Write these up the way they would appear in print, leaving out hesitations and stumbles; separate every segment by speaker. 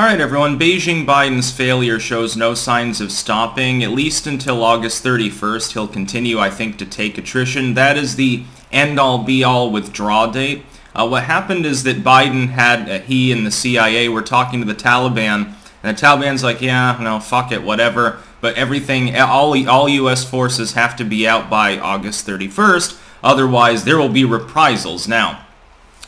Speaker 1: Alright everyone, Beijing Biden's failure shows no signs of stopping, at least until August 31st. He'll continue, I think, to take attrition. That is the end-all be-all withdrawal date. What happened is that Biden had, he and the CIA were talking to the Taliban, and the Taliban's like, yeah, no, fuck it, whatever, but everything, all U.S. forces have to be out by August 31st, otherwise there will be reprisals. Now,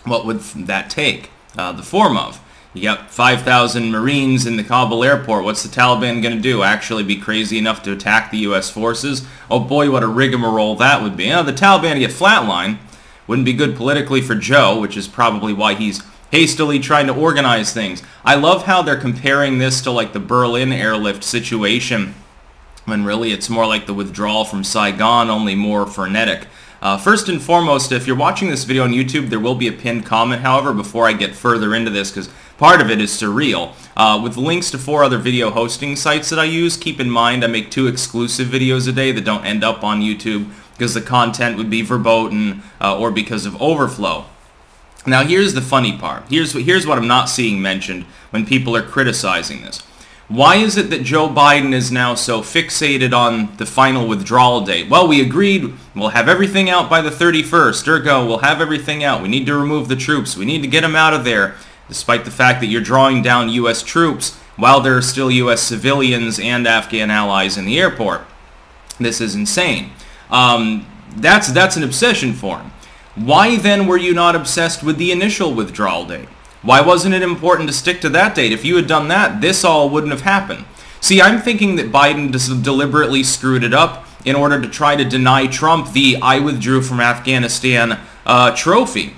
Speaker 1: what would that take the form of? You got 5,000 Marines in the Kabul airport. What's the Taliban going to do? Actually be crazy enough to attack the U.S. forces? Oh boy, what a rigmarole that would be. You know, the Taliban get flatline. Wouldn't be good politically for Joe, which is probably why he's hastily trying to organize things. I love how they're comparing this to like the Berlin airlift situation, when really it's more like the withdrawal from Saigon, only more frenetic. First and foremost, if you're watching this video on YouTube, there will be a pinned comment, however, before I get further into this, because part of it is surreal. With links to 4 other video hosting sites that I use, keep in mind I make 2 exclusive videos a day that don't end up on YouTube because the content would be verboten or because of overflow. Now here's the funny part. Here's what I'm not seeing mentioned when people are criticizing this. Why is it that Joe Biden is now so fixated on the final withdrawal date? Well, we agreed we'll have everything out by the 31st. Ergo, we'll have everything out. We need to remove the troops. We need to get them out of there, despite the fact that you're drawing down U.S. troops while there are still U.S. civilians and Afghan allies in the airport. This is insane. That's an obsession for him. Why then were you not obsessed with the initial withdrawal date? Why wasn't it important to stick to that date? If you had done that, this all wouldn't have happened. See, I'm thinking that Biden deliberately screwed it up in order to try to deny Trump the I withdrew from Afghanistan trophy.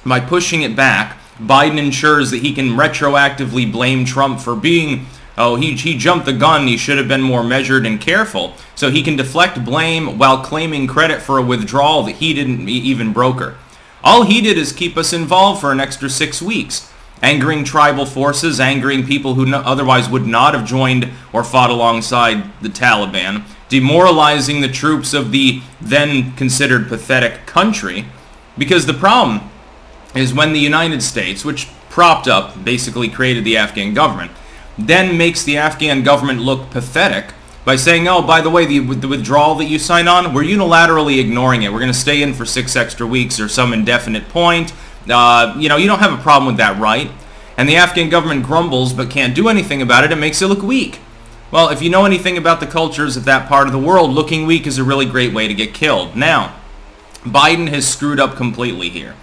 Speaker 1: By pushing it back, Biden ensures that he can retroactively blame Trump for being, oh, he jumped the gun, he should have been more measured and careful. So he can deflect blame while claiming credit for a withdrawal that he didn't even broker. All he did is keep us involved for an extra 6 weeks, angering tribal forces, angering people who otherwise would not have joined or fought alongside the Taliban, demoralizing the troops of the then considered pathetic country. Because the problem is when the United States, which propped up, basically created the Afghan government, then makes the Afghan government look pathetic by saying, oh, by the way, the withdrawal that you signed on, we're unilaterally ignoring it. We're going to stay in for 6 extra weeks or some indefinite point. You don't have a problem with that, right? And the Afghan government grumbles but can't do anything about it. It makes it look weak. Well, if you know anything about the cultures of that part of the world, looking weak is a really great way to get killed. Now, Biden has screwed up completely here.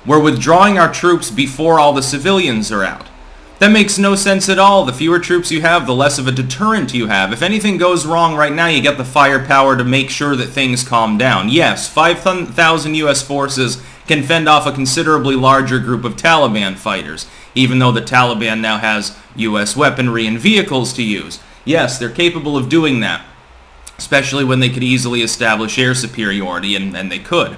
Speaker 1: We're withdrawing our troops before all the civilians are out. That makes no sense at all. The fewer troops you have, the less of a deterrent you have. If anything goes wrong right now, you get the firepower to make sure that things calm down. Yes, 5,000 U.S. forces can fend off a considerably larger group of Taliban fighters, even though the Taliban now has U.S. weaponry and vehicles to use. Yes, they're capable of doing that, especially when they could easily establish air superiority, and they could.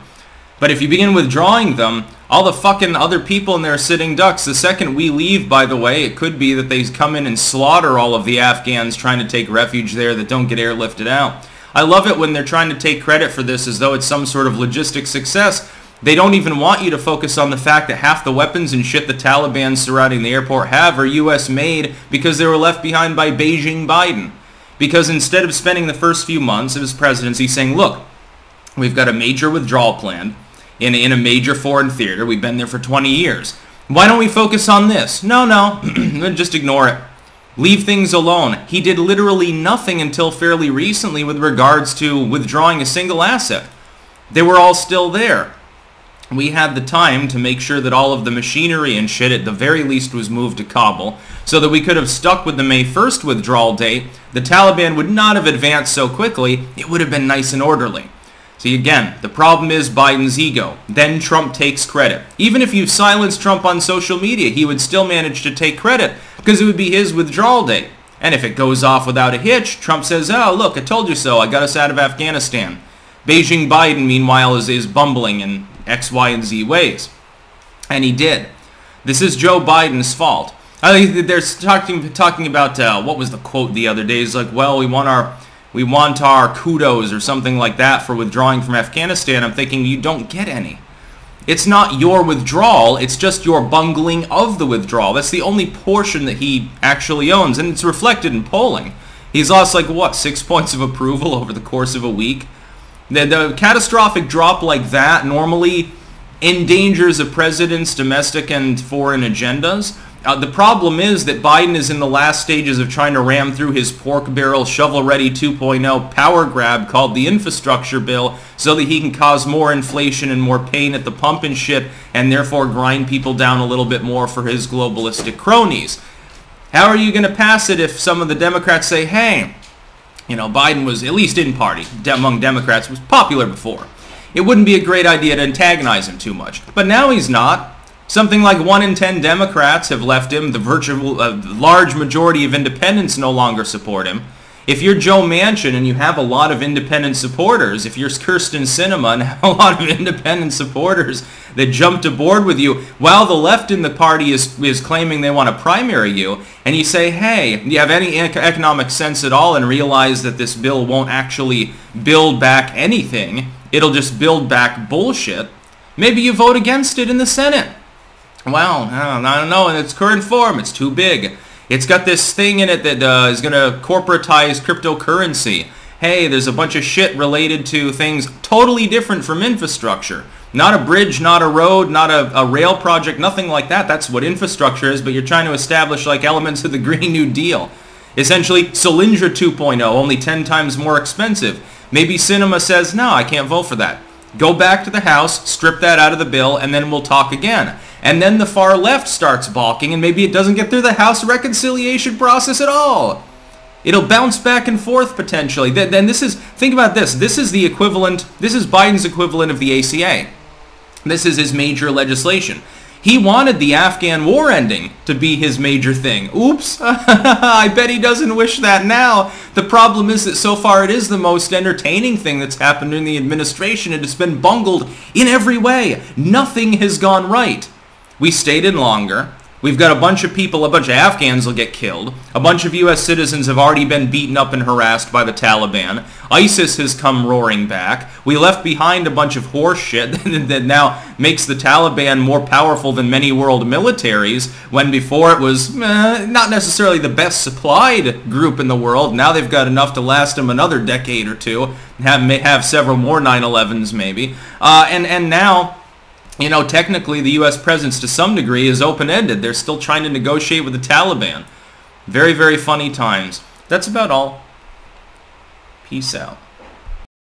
Speaker 1: But if you begin withdrawing them, all the fucking other people in there are sitting ducks. The second we leave, by the way, it could be that they come in and slaughter all of the Afghans trying to take refuge there that don't get airlifted out. I love it when they're trying to take credit for this as though it's some sort of logistic success. They don't even want you to focus on the fact that half the weapons and shit the Taliban surrounding the airport have are U.S. made because they were left behind by Beijing Biden. Because instead of spending the first few months of his presidency saying, look, we've got a major withdrawal plan in a major foreign theater. We've been there for 20 years. Why don't we focus on this? No, just ignore it. Leave things alone. He did literally nothing until fairly recently with regards to withdrawing a single asset. They were all still there. We had the time to make sure that all of the machinery and shit at the very least was moved to Kabul so that we could have stuck with the May 1st withdrawal date. The Taliban would not have advanced so quickly. It would have been nice and orderly. See, again, the problem is Biden's ego. Then Trump takes credit. Even if you silenced Trump on social media, he would still manage to take credit because it would be his withdrawal date. And if it goes off without a hitch, Trump says, oh, look, I told you so. I got us out of Afghanistan. Beijing Biden, meanwhile, is bumbling in X, Y, and Z ways. And he did. This is Joe Biden's fault. They're talking about, what was the quote the other day? It's like, well, we want our kudos or something like that for withdrawing from Afghanistan. I'm thinking you don't get any. It's not your withdrawal, it's just your bungling of the withdrawal. That's the only portion that he actually owns, and it's reflected in polling. He's lost, like, what, 6 points of approval over the course of a week? The catastrophic drop like that normally endangers a president's domestic and foreign agendas. The problem is that Biden is in the last stages of trying to ram through his pork barrel shovel-ready 2.0 power grab called the infrastructure bill so that he can cause more inflation and more pain at the pump and shit, and therefore grind people down a little bit more for his globalistic cronies. How are you going to pass it if some of the Democrats say, hey, you know, Biden was, at least in party, among Democrats, was popular before. It wouldn't be a great idea to antagonize him too much. But now he's not. Something like 1 in 10 Democrats have left him. The virtual large majority of independents no longer support him. If you're Joe Manchin and you have a lot of independent supporters, if you're Kirsten Sinema and have a lot of independent supporters that jumped aboard with you while the left in the party is claiming they want to primary you, and you say, hey, do you have any economic sense at all and realize that this bill won't actually build back anything, it'll just build back bullshit, maybe you vote against it in the Senate. Well, I don't know, in its current form, it's too big. It's got this thing in it that is going to corporatize cryptocurrency. Hey, there's a bunch of shit related to things totally different from infrastructure. Not a bridge, not a road, not a rail project, nothing like that. That's what infrastructure is, but you're trying to establish like elements of the Green New Deal. Essentially, Solyndra 2.0, only 10 times more expensive. Maybe Sinema says, no, I can't vote for that. Go back to the House, strip that out of the bill, and then we'll talk again. And then the far left starts balking, and maybe it doesn't get through the House reconciliation process at all. It'll bounce back and forth potentially. Then this is, think about this. This is the equivalent, this is Biden's equivalent of the ACA. This is his major legislation. He wanted the Afghan war ending to be his major thing. Oops, I bet he doesn't wish that now. The problem is that so far it is the most entertaining thing that's happened in the administration, and it's been bungled in every way. Nothing has gone right. We stayed in longer. We've got a bunch of people, a bunch of Afghans will get killed. A bunch of U.S. citizens have already been beaten up and harassed by the Taliban. ISIS has come roaring back. We left behind a bunch of horse shit that now makes the Taliban more powerful than many world militaries, when before it was not necessarily the best supplied group in the world. Now they've got enough to last them another decade or two. May have several more 9/11s maybe. And now, you know, technically the U.S. presence to some degree is open-ended. They're still trying to negotiate with the Taliban. Very, very funny times. That's about all. Peace out.